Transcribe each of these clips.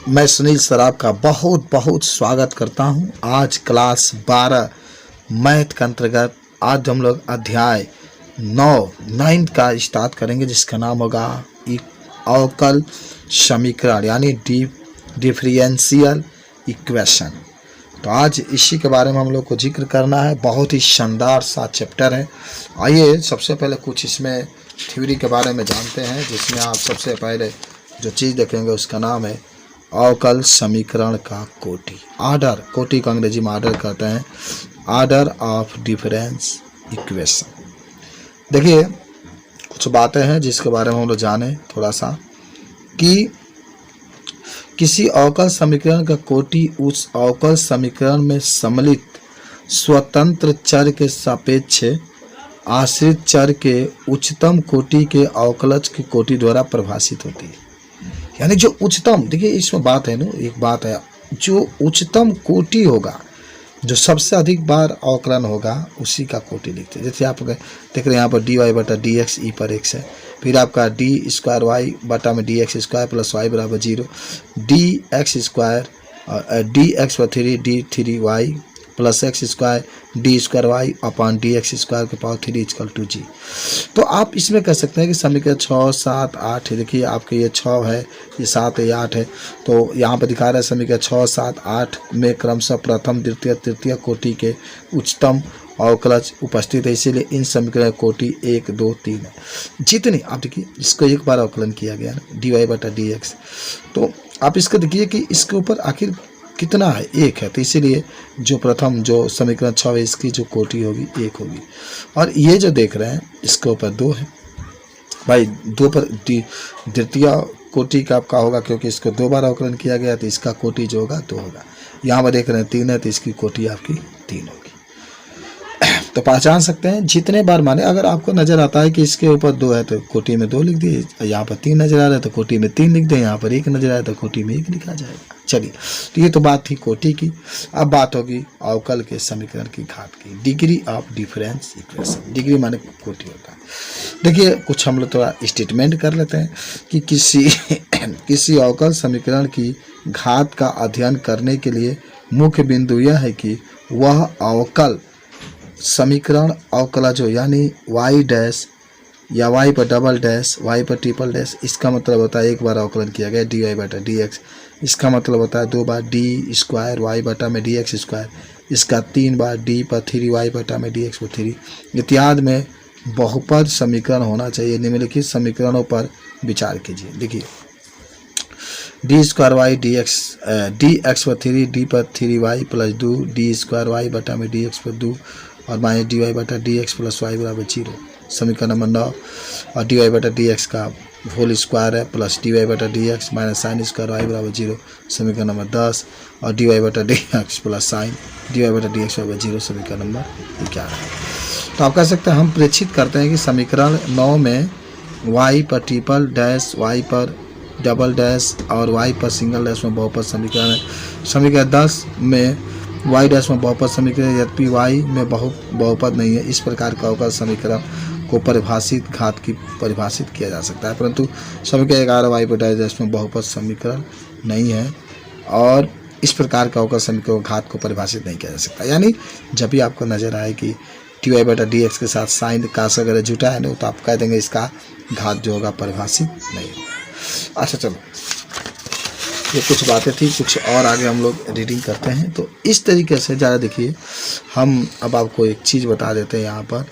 मैं सुनील सर आपका बहुत बहुत स्वागत करता हूं। आज क्लास 12 मैथ के अंतर्गत आज हम लोग अध्याय 9 का स्टार्ट करेंगे, जिसका नाम होगा अवकल समीकरण यानी डिफरेंशियल इक्वेशन। तो आज इसी के बारे में हम लोग को जिक्र करना है। बहुत ही शानदार सा चैप्टर है। आइए सबसे पहले कुछ इसमें थ्योरी के बारे में जानते हैं, जिसमें आप सबसे पहले जो चीज़ देखेंगे उसका नाम है अवकल समीकरण का कोटि। आर्डर, कोटि को अंग्रेजी में आर्डर कहते हैं, आर्डर ऑफ डिफरेंस इक्वेशन। देखिए कुछ बातें हैं जिसके बारे में हम लोग जाने थोड़ा सा, कि किसी अवकल समीकरण का कोटि उस अवकल समीकरण में सम्मिलित स्वतंत्र चर के सापेक्ष आश्रित चर के उच्चतम कोटि के अवकलज की कोटि द्वारा परिभाषित होती है। यानी जो उच्चतम, देखिए इसमें बात है ना, एक बात है, जो उच्चतम कोटि होगा, जो सबसे अधिक बार अवकलन होगा, उसी का कोटि लिखते हैं। जैसे आप देख रहे हैं यहाँ पर dy बटा डी एक्स ई पर x है, फिर आपका डी स्क्वायर वाई बटा में d x square plus y बराबर 0, d x square d x पर 3 d 3 y plus x square d square y upon d x square के पावर 3 इक्वल टू जी। तो आप इसमें कह सकते हैं कि समीकरण 6, 7, 8 है। देखिए आपके ये 6 है, ये 7 है, ये 8 है। तो यहाँ पर दिखा रहा है समीकरण 6, 7, 8 में क्रमशः प्रथम द्वितीय तृतीय कोटि के उच्चतम अवकलज उपस्थित है, इसीलिए इन समीकरण कोटि 1, 2, 3 है। जितनी आप देखिए इसको एक बार अवकलन किया गया ना, डी वाई बटा डी एक्स, तो आप इसको देखिए कि इसके ऊपर आखिर कितना है, 1 है। तो इसीलिए जो प्रथम जो समीकरण 6 है, इसकी जो कोटि होगी 1 होगी। और ये जो देख रहे हैं इसके ऊपर 2 है भाई, 2 पर द्वितीय कोटि का आपका होगा, क्योंकि इसको 2 बार अवकलन किया गया, तो इसका कोटि जो होगा 2 होगा। यहाँ पर देख रहे हैं 3 है, तो इसकी कोटि आपकी 3 होगी। तो पहचान सकते हैं जितने बार माने, अगर आपको नज़र आता है कि इसके ऊपर 2 है तो कोटि में 2 लिख दिए, यहाँ पर 3 नज़र आ रहा है तो कोटि में 3 लिख दें, यहाँ पर 1 नज़र आया तो कोटि में 1 लिखा जाएगा। चलिए, तो ये तो बात थी कोटि की। अब बात होगी अवकल के समीकरण की घात की, degree of difference equation. Degree माने कोटि होता है। देखिए कुछ हम लोग थोड़ा स्टेटमेंट कर लेते हैं कि किसी अवकल समीकरण की घात का अध्ययन करने के लिए मुख्य बिंदु यह है कि वह अवकल समीकरण अवकलज हो, यानी y डैश या y पर डबल डैश, y पर ट्रिपल डैश। इसका मतलब होता है एक बार अवकलन किया गया dy बटा डी एक्स, इसका मतलब होता है 2 बार डी स्क्वायर y बटा में डी एक्स स्क्वायर, इसका 3 बार d पर 3y बटा में डी एक्स पर 3 इत्यादि में बहुपद समीकरण होना चाहिए। निम्नलिखित समीकरणों पर विचार कीजिए। देखिए d square y d x पर 3 डी पर 3y plus 2 d square y बटा में डी एक्स पर 2 और माइनस डी वाई बटा डी एक्स प्लस वाई बराबर 0। समीकरण नंबर 9। और डी वाई बटा डी एक्स का होल स्क्वायर है प्लस डी वाई बटा d x minus sine square y बराबर 0। समीकरण नंबर 10। और डी वाई बटा d x plus sine d y बटा डी एक्स बराबर 0। समीकरण नंबर 11। तो आप कह सकते हैं, हम प्रेक्षित करते हैं कि समीकरण 9 में वाई पर ट्रिपल डैश, वाई पर डबल डैश और वाई पर सिंगल डैश में बहुपद समीकरण है। समीकरण 10 में वाई डैश में बहुपद समीकरण, यद्यपि वाई में बहुपद नहीं है। इस प्रकार का अवकल समीकरण को परिभाषित घात की परिभाषित किया जा सकता है, परंतु समीकरण 11 वाई पर डैश में बहुपद समीकरण नहीं है, और इस प्रकार का अवकल समीकरण घात को परिभाषित नहीं किया जा सकता। यानी जब भी आपको नजर आए कि टी वाई बटा डी एक्स के साथ साइन कास अगर जुटा है ना, तो आप कह देंगे इसका घात जो होगा परिभाषित नहीं होगा। अच्छा चलो, ये कुछ बातें थी, कुछ और आगे हम लोग रीडिंग करते हैं। तो इस तरीके से ज़रा देखिए, हम अब आपको एक चीज़ बता देते हैं यहाँ पर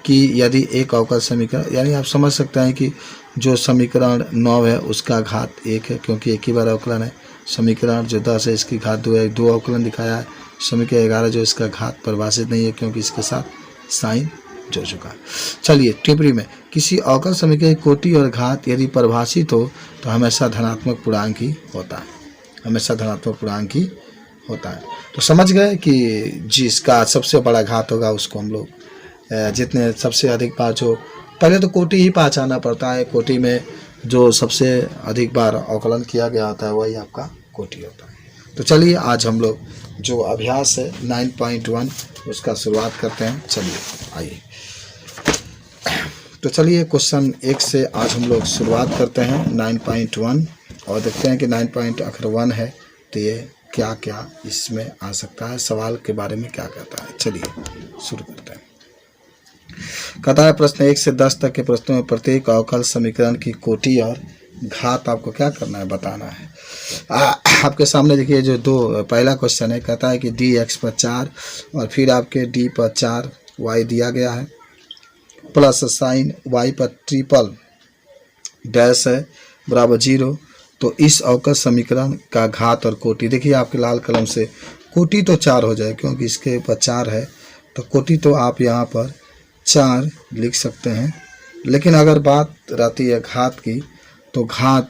कि यदि एक अवकल समीकरण, यानी आप समझ सकते हैं कि जो समीकरण 9 है उसका घात 1 है, क्योंकि एक ही बार अवकलन है। समीकरण जो 10 है इसकी घात 2 है, 2 अवकलन दिखाया है। समीकरण 11 जो इसका घात परिभाषित नहीं है, क्योंकि इसके साथ साइन जुड़ चुका है। चलिए टिप्पणी में, किसी अवकल समीकरण की कोटि और घात यदि परिभाषित हो तो हमेशा धनात्मक पूर्णांक ही होता है, हमेशा धनात्मक पूर्णांक ही होता है। तो समझ गए कि जिसका सबसे बड़ा घात होगा उसको हम लोग जितने सबसे अधिक बार, जो पहले तो कोटि ही पहचाना पड़ता है, कोटि में जो सबसे अधिक बार अवकलन किया गया होता है वही आपका कोटि होता है। तो चलिए आज हम लोग जो अभ्यास है 9.1 उसका शुरुआत करते हैं। चलिए आइए, तो चलिए क्वेश्चन 1 से आज हम लोग शुरुआत करते हैं 9.1। और देखते हैं कि 9 पॉइंट अगर 1 है तो ये क्या क्या इसमें आ सकता है, सवाल के बारे में क्या कहता है। चलिए शुरू करते हैं। कहता है प्रश्न 1 से 10 तक के प्रश्नों में प्रत्येक अवकल समीकरण की कोटि और घात आपको क्या करना है, बताना है। आपके सामने देखिए जो पहला क्वेश्चन है, कहता है कि dx पर 4 और फिर आपके d पर 4 y दिया गया है प्लस साइन y पर ट्रिपल डैश है बराबर 0। तो इस अवकल समीकरण का घात और कोटि, देखिए आपके लाल कलम से कोटि तो 4 हो जाए क्योंकि इसके ऊपर 4 है, तो कोटि तो आप यहाँ पर 4 लिख सकते हैं। लेकिन अगर बात रहती है घात की, तो घात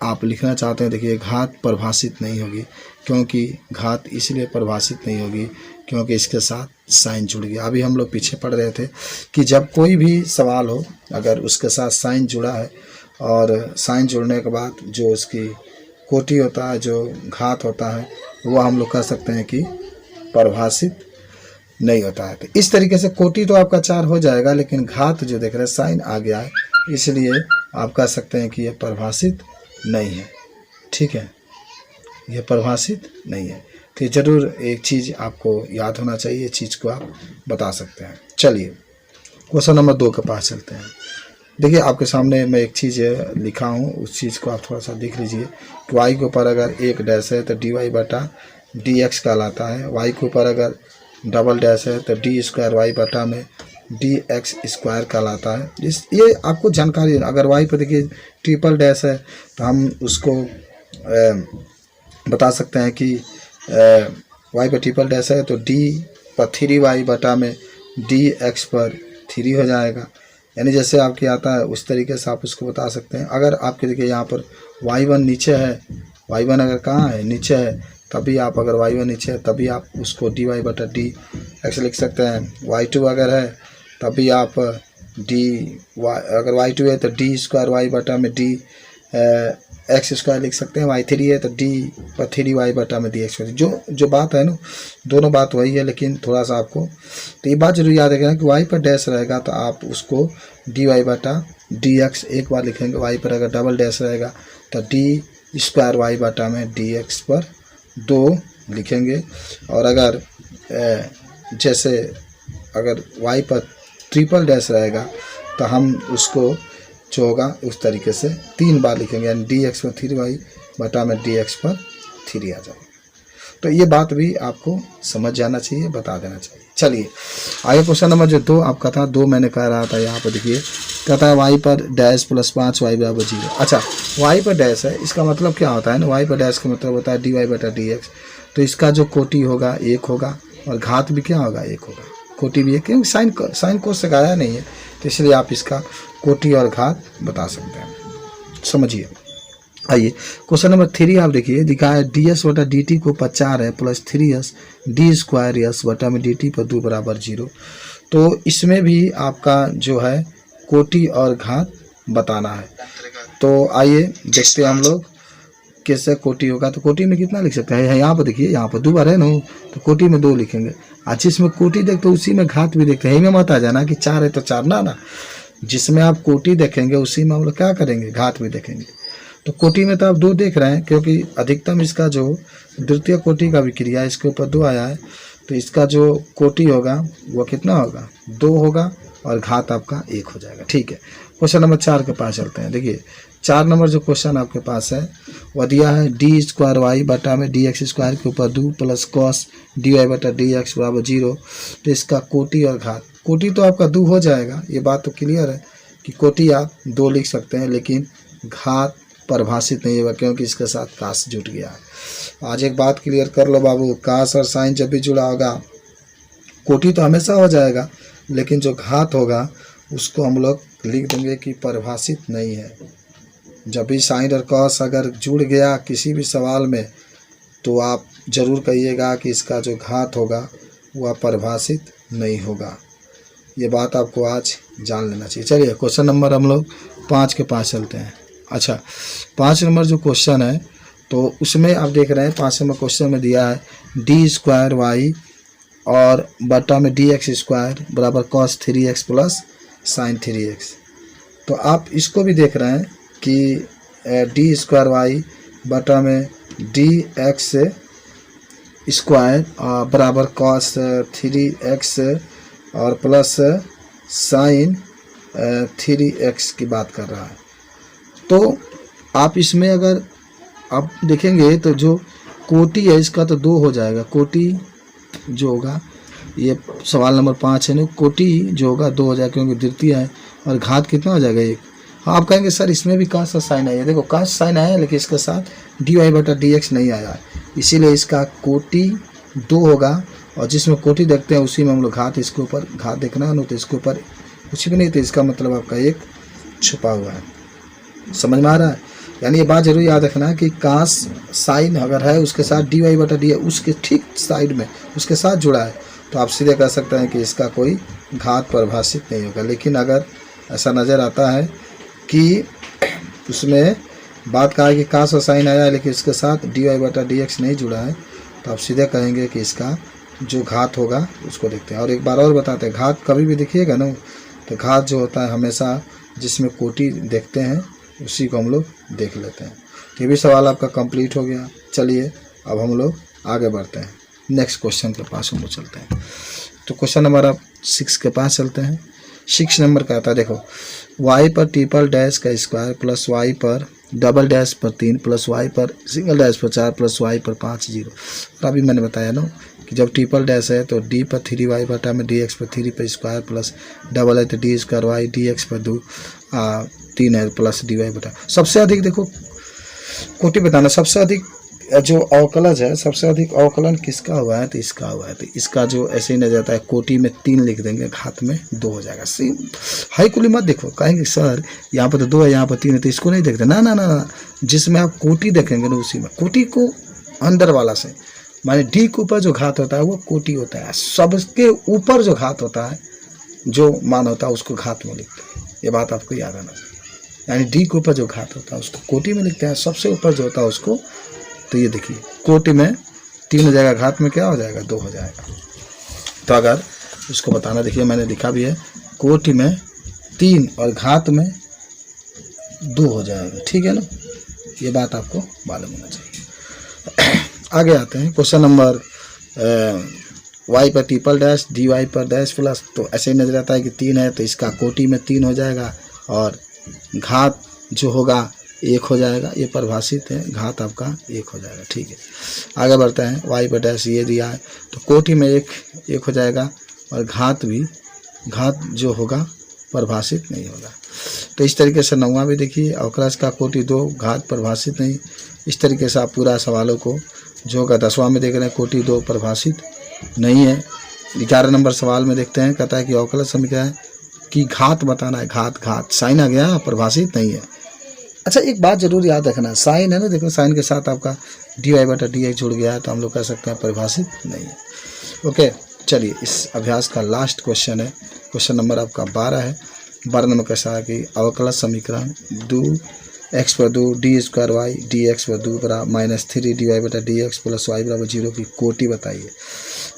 आप लिखना चाहते हैं, देखिए घात परिभाषित नहीं होगी, क्योंकि घात इसलिए परिभाषित नहीं होगी क्योंकि इसके साथ साइन जुड़ गया। अभी हम लोग पीछे पढ़ रहे थे कि जब कोई भी सवाल हो, अगर उसके साथ साइन जुड़ा है और साइन जुड़ने के बाद जो उसकी कोटि होता है, जो घात होता है, वो हम लोग कह सकते हैं कि परिभाषित नहीं होता है। तो इस तरीके से कोटि तो आपका 4 हो जाएगा, लेकिन घात जो देख रहे हैं साइन आ गया है, इसलिए आप कह सकते हैं कि यह परिभाषित नहीं है। ठीक है, यह परिभाषित नहीं है। तो ज़रूर एक चीज़ आपको याद होना चाहिए, ये चीज़ को आप बता सकते हैं। चलिए क्वेश्चन नंबर 2 के पास चलते हैं। देखिए आपके सामने मैं एक चीज़ लिखा हूँ, उस चीज़ को आप थोड़ा सा देख लीजिए। तो y के ऊपर अगर एक डैश है तो dy बटा dx कहलाता है, y के ऊपर अगर डबल डैश है तो डी स्क्वायर वाई बटा में dx स्क्वायर कहलाता है। ये आपको जानकारी है। अगर y पर देखिए ट्रिपल डैश है तो हम उसको बता सकते हैं कि y पर ट्रिपल डैश है तो d पर 3y बटा में dx पर 3 हो जाएगा। यानी जैसे आपके आता है उस तरीके से आप उसको बता सकते हैं। अगर आपके देखिए यहाँ पर y1 नीचे है, y1 अगर कहाँ है, नीचे है, तभी आप अगर y1 नीचे है तभी आप उसको dy बटा dx लिख सकते हैं। y2 अगर है तभी आप अगर y2 है तो d स्क्वायर y बटा में d x स्क्वायर लिख सकते हैं। y3 है तो d पर 3y बटा में dx। जो बात है ना, दोनों बात वही है, लेकिन थोड़ा सा आपको तो ये बात जरूर याद रखना कि y पर डैश रहेगा तो आप उसको dy बटा dx एक बार लिखेंगे। y पर अगर डबल डैश रहेगा तो d स्क्वायर y बटा में dx पर 2 लिखेंगे। और अगर जैसे अगर y पर ट्रिपल डैश रहेगा तो हम उसको जो होगा उस तरीके से 3 बार लिखेंगे, यानी dx पर 3y बटा में dx पर 3 आ जाएगा। तो ये बात भी आपको समझ जाना चाहिए, बता देना चाहिए। चलिए आगे क्वेश्चन नंबर जो 2 आपका था, 2 मैंने कह रहा था, यहाँ पर देखिए कहता है y पर डैश प्लस 5y बराबर 0। अच्छा, y पर डैश है, इसका मतलब क्या होता है ना, y पर डैश का मतलब होता है dy बटा dx। तो इसका जो कोटि होगा 1 होगा और घात भी क्या होगा, 1 होगा। कोटि भी 1, क्योंकि साइन को सिखाया नहीं है, तो इसलिए आप इसका कोटि और घात बता सकते हैं। समझिए। आइए क्वेश्चन नंबर 3 आप देखिए, दिखा है ds बटा dt को 4 है plus 3s d square s बटा में dt पर 2 बराबर 0। तो इसमें भी आपका जो है कोटि और घात बताना है। तो आइए देखते हैं हम लोग कैसे कोटि होगा। तो कोटि में कितना लिख सकते हैं, यहाँ पर देखिए, यहाँ पर 2 बार है ना, तो कोटि में 2 लिखेंगे। अच्छा, इसमें कोटि देखते उसी में घात भी देखते हैं। यही में मत आ जाना कि 4 है तो 4 ना, जिसमें आप कोटि देखेंगे उसी में हम लोग क्या करेंगे, घात भी देखेंगे। तो कोटि में तो आप 2 देख रहे हैं, क्योंकि अधिकतम इसका जो द्वितीय कोटि का विक्रिया इसके ऊपर 2 आया है, तो इसका जो कोटि होगा वो कितना होगा, 2 होगा और घात आपका 1 हो जाएगा। ठीक है, क्वेश्चन नंबर 4 के पास चलते हैं। देखिए 4 नंबर जो क्वेश्चन आपके पास है वह दिया है डी स्क्वायर वाई बटा में dx स्क्वायर के ऊपर 2 प्लस कॉस dy बटा dx बराबर 0। तो इसका कोटि और घात, कोटि तो आपका 2 हो जाएगा, ये बात तो क्लियर है कि कोटि आप 2 लिख सकते हैं, लेकिन घात परिभाषित नहीं होगा क्योंकि इसके साथ कास जुट गया है। आज एक बात क्लियर कर लो बाबू, कास और साइन जब भी जुड़ा होगा कोटि तो हमेशा हो जाएगा, लेकिन जो घात होगा उसको हम लोग लिख देंगे कि परिभाषित नहीं है। जब भी साइन और कॉस अगर जुड़ गया किसी भी सवाल में तो आप ज़रूर कहिएगा कि इसका जो घात होगा वह परिभाषित नहीं होगा। ये बात आपको आज जान लेना चाहिए। चलिए क्वेश्चन नंबर हम लोग 5 के पास चलते हैं। अच्छा, 5 नंबर जो क्वेश्चन है तो उसमें आप देख रहे हैं 5 नंबर क्वेश्चन में दिया है डी स्क्वायर वाई और बटा में dx स्क्वायर बराबर cos 3x plus sign 3x। तो आप इसको भी देख रहे हैं कि डी स्क्वायर वाई बटा में डी एक्स स्क्वायर बराबर कॉस 3x और प्लस साइन 3x की बात कर रहा है। तो आप इसमें अगर आप देखेंगे तो जो कोटि है इसका तो 2 हो जाएगा। कोटि जो होगा, ये सवाल नंबर 5 है ना, कोटि जो होगा 2 हो जाएगा क्योंकि द्वितीय है, और घात कितना हो जाएगा 1। हाँ, आप कहेंगे सर इसमें भी काश साइन आया है। देखो काश साइन आया है लेकिन इसके साथ डी वाई बटा डी एक्स नहीं आया है, इसीलिए इसका कोटि 2 होगा। और जिसमें कोटि देखते हैं उसी में हम लोग घात, इसके ऊपर घात देखना है ना, तो इसके ऊपर कुछ भी नहीं, तो इसका मतलब आपका 1 छुपा हुआ है। समझ में आ रहा है? यानी ये बात जरूर याद रखना है कि काश साइन अगर है उसके साथ डी वाई बटा डी उसके ठीक साइड में उसके साथ जुड़ा है तो आप सीधे कह सकते हैं कि इसका कोई घात परिभाषित नहीं होगा। लेकिन अगर ऐसा नज़र आता है कि उसमें बात कहा है कि काश और साइन आया है लेकिन इसके साथ डी वाई बटा डी एक्स नहीं जुड़ा है, तो आप सीधे कहेंगे कि इसका जो घात होगा उसको देखते हैं। और एक बार और बताते हैं, घात कभी भी देखिएगा ना, तो घात जो होता है हमेशा जिसमें कोटि देखते हैं उसी को हम लोग देख लेते हैं। ये भी सवाल आपका कंप्लीट हो गया। चलिए अब हम लोग आगे बढ़ते हैं, नेक्स्ट क्वेश्चन के पास हम लोग चलते हैं। तो क्वेश्चन नंबर अब 6 के पास चलते हैं। 6 नंबर का आता है, देखो y पर ट्रिपल डैश का स्क्वायर प्लस y पर डबल डैश पर 3 प्लस y पर सिंगल डैश पर 4 प्लस y पर 5 0। और अभी मैंने बताया ना कि जब ट्रिपल डैश है तो d पर 3y बटा में dx पर 3 पर स्क्वायर प्लस डबल है तो डी स्क्वायर वाई dx पर 3 है प्लस dy बटा। सबसे अधिक देखो कोटि बताना, सबसे अधिक जो अवकलज है, सबसे अधिक अवकलन किसका हुआ है, तो इसका हुआ है। तो इसका जो ऐसे ही नजर जाता है, कोटि में 3 लिख देंगे, घात में 2 हो जाएगा। सेम हाई कुली मत देखो, कहेंगे सर यहाँ पर तो 2 है यहाँ पर 3 है तो इसको नहीं देखते। ना ना ना ना, जिसमें आप कोटि देखेंगे ना उसी में, कोटि को अंदर वाला से माने डी के ऊपर जो घात होता है वो कोटि होता है। सबके ऊपर जो घात होता है, जो मान होता है उसको घात में लिखते हैं। ये बात आपको याद आना चाहिए। यानी डी के ऊपर जो घात होता है उसको कोटि में लिखते हैं, सबसे ऊपर जो होता है उसको, तो ये देखिए कोटि में 3 हो जाएगा, घात में क्या हो जाएगा 2 हो जाएगा। तो अगर उसको बताना, देखिए मैंने लिखा भी है, कोटि में 3 और घात में 2 हो जाएगा। ठीक है ना, ये बात आपको मालूम होना चाहिए। आगे आते हैं क्वेश्चन नंबर y पर ट्रिपल डैश dy पर डैश प्लस, तो ऐसे ही नजर आता है कि 3 है तो इसका कोटि में 3 हो जाएगा और घात जो होगा 1 हो जाएगा। ये परिभाषित है, घात आपका 1 हो जाएगा। ठीक है, आगे बढ़ते हैं। y पर डैश ये दिया है तो कोटि में 1 हो जाएगा और घात जो होगा परिभाषित नहीं होगा। तो इस तरीके से 9वां भी देखिए, अवकलज का कोटि 2, घात परिभाषित नहीं। इस तरीके से आप पूरा सवालों को जो होगा 10वां में देख रहे हैं, कोटि 2 परिभाषित नहीं है। 11 नंबर सवाल में देखते हैं, कहता है कि अवकलज समीकरण की घात बताना है। घात साइन आ गया, परिभाषित नहीं है। अच्छा एक बात जरूर याद रखना, साइन है ना, देखो साइन के साथ आपका डी वाई बटा डी एक्स जुड़ गया है तो हम लोग कह सकते हैं परिभाषित नहीं है। ओके, चलिए इस अभ्यास का लास्ट क्वेश्चन है, क्वेश्चन नंबर आपका 12 है। 12 नंबर कैसा है कि अवकलज समीकरण 2x पर 2 d square y d x पर 2 बराबर -3 डी वाई बटा डी एक्स प्लस वाई बराबर 0 की कोटि बताइए।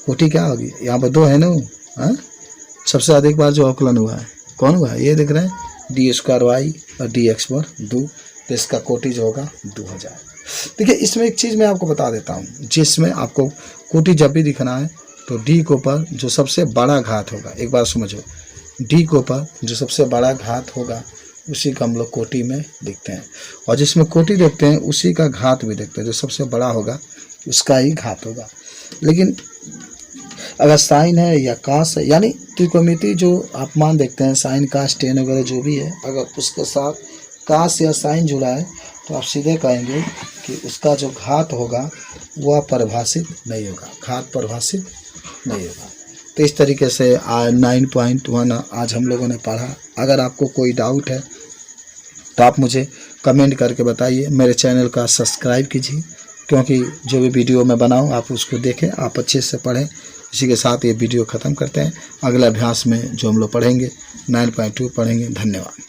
कोटि क्या होगी, यहाँ पर 2 है ना, हाँ सबसे अधिक बार जो अवकलन हुआ है कौन हुआ है, ये देख रहे हैं डी स्क्वायर वाई और डी एक्स पर 2, तो इसका कोटि जो होगा 2 हो जाएगा। देखिए इसमें एक चीज़ मैं आपको बता देता हूँ, जिसमें आपको कोटि जब भी दिखना है तो डी के ऊपर जो सबसे बड़ा घात होगा, एक बार समझो, डी के ऊपर जो सबसे बड़ा घात होगा उसी का हम लोग कोटि में लिखते हैं, और जिसमें कोटि देखते हैं उसी का घात भी देखते हैं, जो सबसे बड़ा होगा उसका ही घात होगा। लेकिन अगर साइन है या कास है, यानी त्रिकोणमिति जो आप मान देखते हैं, साइन कास टेन वगैरह जो भी है, अगर उसके साथ कास या साइन जुड़ा है तो आप सीधे कहेंगे कि उसका जो घात होगा वह परिभाषित नहीं होगा, घात परिभाषित नहीं होगा। तो इस तरीके से 9.1 आज हम लोगों ने पढ़ा। अगर आपको कोई डाउट है तो आप मुझे कमेंट करके बताइए, मेरे चैनल का सब्सक्राइब कीजिए, क्योंकि जो भी वीडियो मैं बनाऊं आप उसको देखें, आप अच्छे से पढ़ें। इसी के साथ ये वीडियो ख़त्म करते हैं। अगले अभ्यास में जो हम लोग पढ़ेंगे 9.2 पढ़ेंगे। धन्यवाद।